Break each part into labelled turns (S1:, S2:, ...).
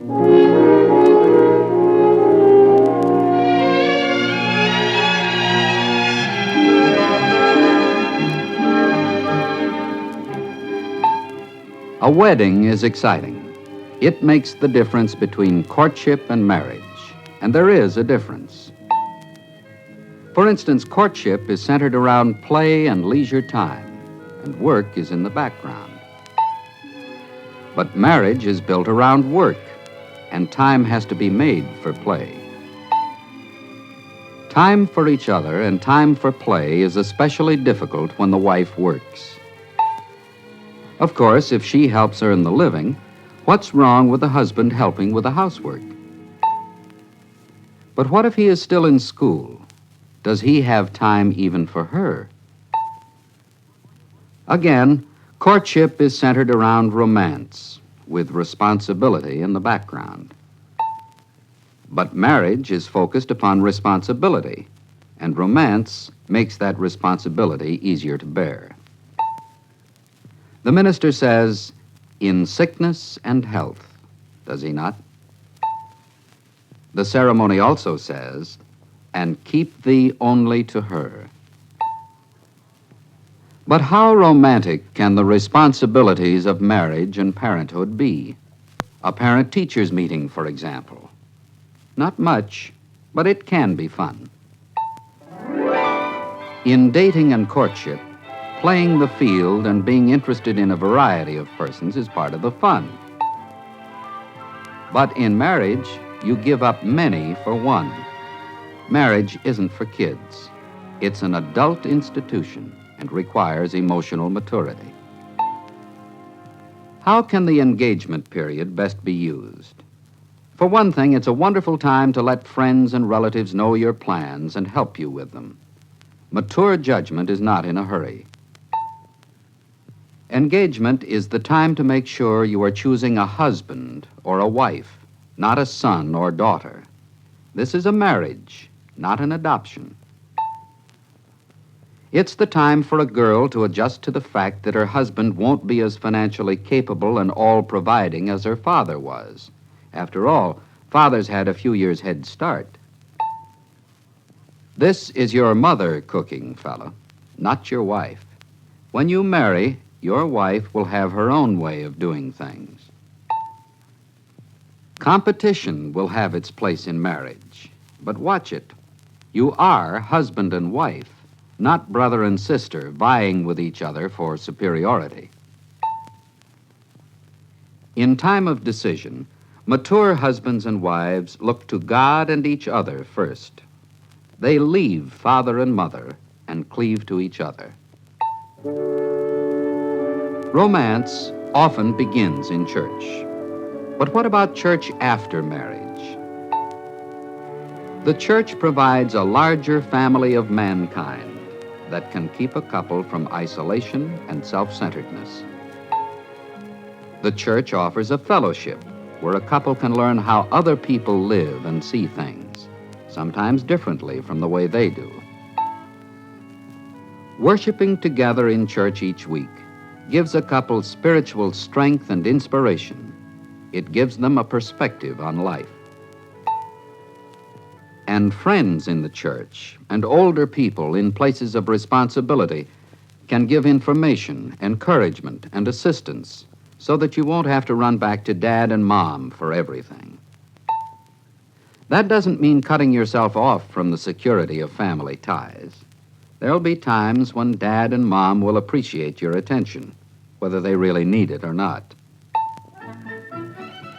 S1: A wedding is exciting. It makes the difference between courtship and marriage, and there is a difference. For instance, courtship is centered around play and leisure time, and work is in the background. But marriage is built around work, and time has to be made for play. Time for each other and time for play is especially difficult when the wife works. Of course, if she helps earn the living, what's wrong with the husband helping with the housework? But what if he is still in school? Does he have time even for her? Again, courtship is centered around romance, with responsibility in the background. But marriage is focused upon responsibility, and romance makes that responsibility easier to bear. The minister says, "In sickness and health," does he not? The ceremony also says, "And keep thee only to her." But how romantic can the responsibilities of marriage and parenthood be? A parent-teachers meeting, for example. Not much, but it can be fun. In dating and courtship, playing the field and being interested in a variety of persons is part of the fun. But in marriage, you give up many for one. Marriage isn't for kids. It's an adult institution and requires emotional maturity. How can the engagement period best be used? For one thing, it's a wonderful time to let friends and relatives know your plans and help you with them. Mature judgment is not in a hurry. Engagement is the time to make sure you are choosing a husband or a wife, not a son or daughter. This is a marriage, not an adoption. It's the time for a girl to adjust to the fact that her husband won't be as financially capable and all-providing as her father was. After all, fathers had a few years' head start. This is your mother cooking, fella, not your wife. When you marry, your wife will have her own way of doing things. Competition will have its place in marriage, but watch it. You are husband and wife, not brother and sister vying with each other for superiority. In time of decision, mature husbands and wives look to God and each other first. They leave father and mother and cleave to each other. Romance often begins in church. But what about church after marriage? The church provides a larger family of mankind that can keep a couple from isolation and self-centeredness. The church offers a fellowship where a couple can learn how other people live and see things, sometimes differently from the way they do. Worshiping together in church each week gives a couple spiritual strength and inspiration. It gives them a perspective on life. And friends in the church and older people in places of responsibility can give information, encouragement, and assistance so that you won't have to run back to Dad and Mom for everything. That doesn't mean cutting yourself off from the security of family ties. There'll be times when Dad and Mom will appreciate your attention, whether they really need it or not.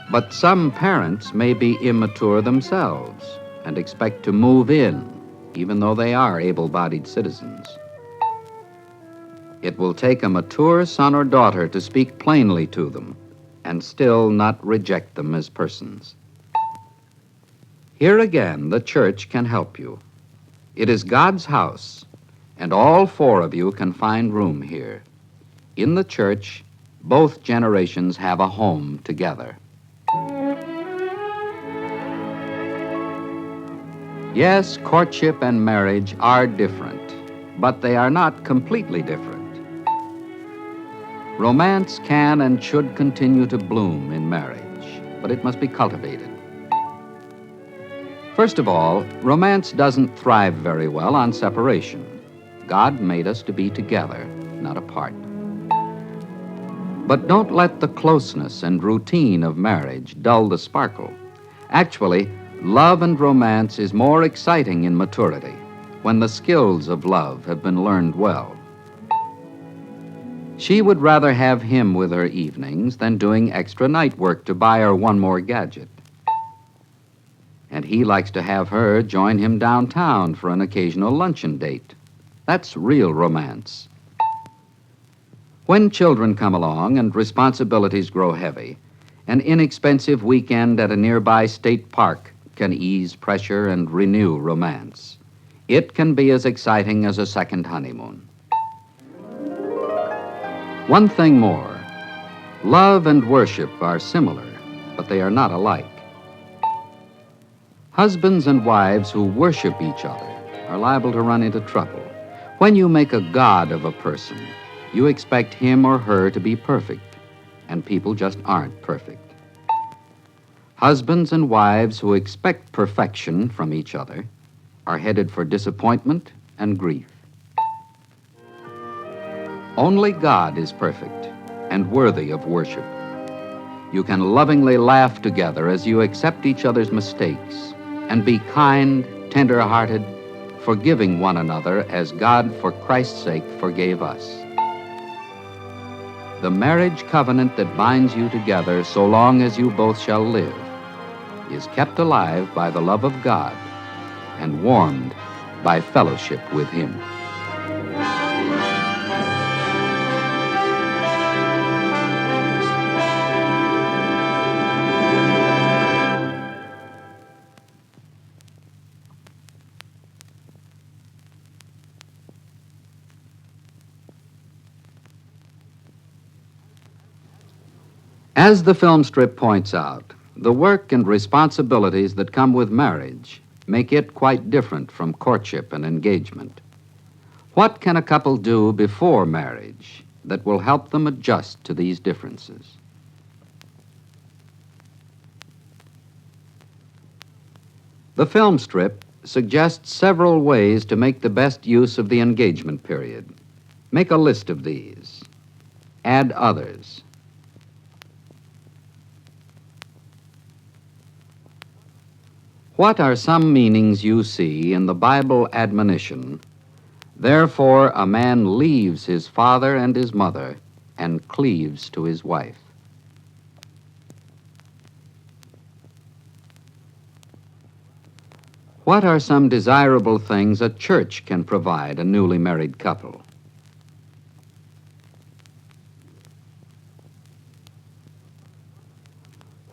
S1: But some parents may be immature themselves and expect to move in, even though they are able-bodied citizens. It will take a mature son or daughter to speak plainly to them and still not reject them as persons. Here again, the church can help you. It is God's house, and all four of you can find room here. In the church, both generations have a home together. Yes, courtship and marriage are different, but they are not completely different. Romance can and should continue to bloom in marriage, but it must be cultivated. First of all, romance doesn't thrive very well on separation. God made us to be together, not apart. But don't let the closeness and routine of marriage dull the sparkle. Actually, love and romance is more exciting in maturity, when the skills of love have been learned well. She would rather have him with her evenings than doing extra night work to buy her one more gadget. And he likes to have her join him downtown for an occasional luncheon date. That's real romance. When children come along and responsibilities grow heavy, an inexpensive weekend at a nearby state park can ease pressure and renew romance. It can be as exciting as a second honeymoon. One thing more, love and worship are similar, but they are not alike. Husbands and wives who worship each other are liable to run into trouble. When you make a god of a person, you expect him or her to be perfect, and people just aren't perfect. Husbands and wives who expect perfection from each other are headed for disappointment and grief. Only God is perfect and worthy of worship. You can lovingly laugh together as you accept each other's mistakes and be kind, tender-hearted, forgiving one another as God, for Christ's sake, forgave us. The marriage covenant that binds you together so long as you both shall live is kept alive by the love of God and warmed by fellowship with Him. As the film strip points out, the work and responsibilities that come with marriage make it quite different from courtship and engagement. What can a couple do before marriage that will help them adjust to these differences? The film strip suggests several ways to make the best use of the engagement period. Make a list of these. Add others. What are some meanings you see in the Bible admonition, "Therefore a man leaves his father and his mother and cleaves to his wife"? What are some desirable things a church can provide a newly married couple?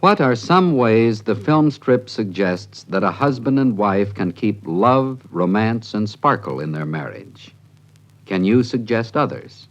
S1: What are some ways the film strip suggests that a husband and wife can keep love, romance, and sparkle in their marriage? Can you suggest others?